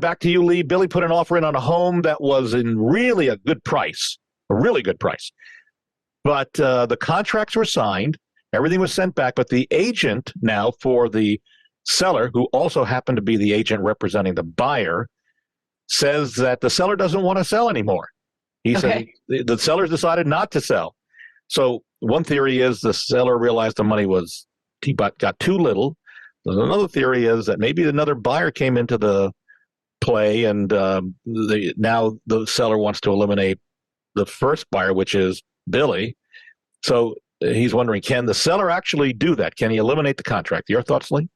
back to you, Lee. Billy put an offer in on a home that was in really a good price, a really good price. But the contracts were signed. Everything was sent back. But the agent now for the seller, who also happened to be the agent representing the buyer, says that the seller doesn't want to sell anymore. He said the sellers decided not to sell. So one theory is the seller realized the money got too little. There's another theory is that maybe another buyer came into the play, and now the seller wants to eliminate the first buyer, which is Billy. So he's wondering, can the seller actually do that? Can he eliminate the contract? Your thoughts, Lee?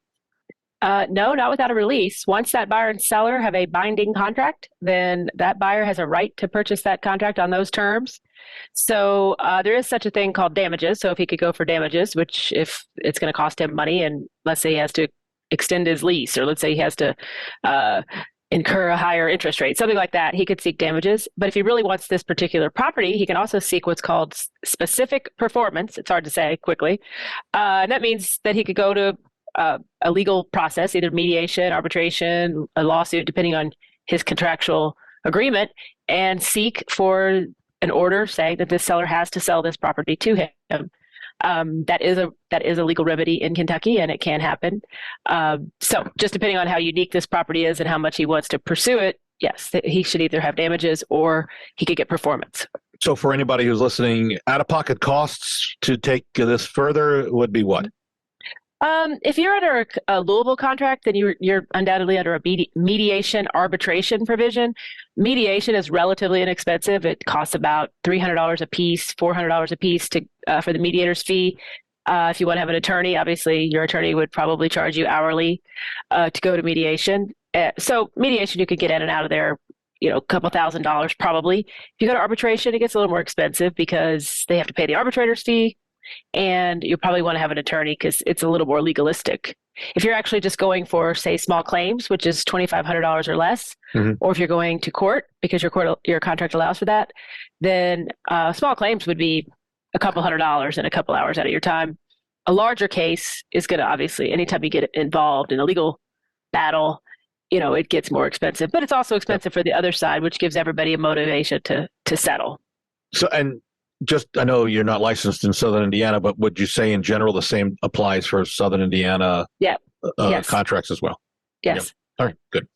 No, not without a release. Once that buyer and seller have a binding contract, then that buyer has a right to purchase that contract on those terms. So there is such a thing called damages. So if he could go for damages, which if it's going to cost him money, and let's say he has to extend his lease, or let's say he has to incur a higher interest rate, something like that, he could seek damages. But if he really wants this particular property, he can also seek what's called specific performance. It's hard to say quickly. And that means that he could go to a legal process, either mediation, arbitration, a lawsuit, depending on his contractual agreement, and seek for an order saying that this seller has to sell this property to him. That is a legal remedy in Kentucky, and it can happen. So just depending on how unique this property is and how much he wants to pursue it, yes, he should either have damages or he could get performance. So for anybody who's listening, out-of-pocket costs to take this further would be what? If you're under a Louisville contract, then you're undoubtedly under a mediation arbitration provision. Mediation is relatively inexpensive. It costs about $300 a piece, $400 a piece for the mediator's fee. If you want to have an attorney, obviously your attorney would probably charge you hourly to go to mediation. So mediation, you could get in and out of there, a couple $1,000s probably. If you go to arbitration, it gets a little more expensive because they have to pay the arbitrator's fee. And you probably want to have an attorney because it's a little more legalistic. If you're actually just going for, say, small claims, which is $2,500 or less, or if you're going to court because your contract allows for that, then small claims would be a couple $100s and a couple hours out of your time. A larger case is going to obviously, anytime you get involved in a legal battle, it gets more expensive. But it's also expensive for the other side, which gives everybody a motivation to settle. So, and I know you're not licensed in Southern Indiana, but would you say in general the same applies for Southern Indiana yes. contracts as well? Yes. Yep. All right, good.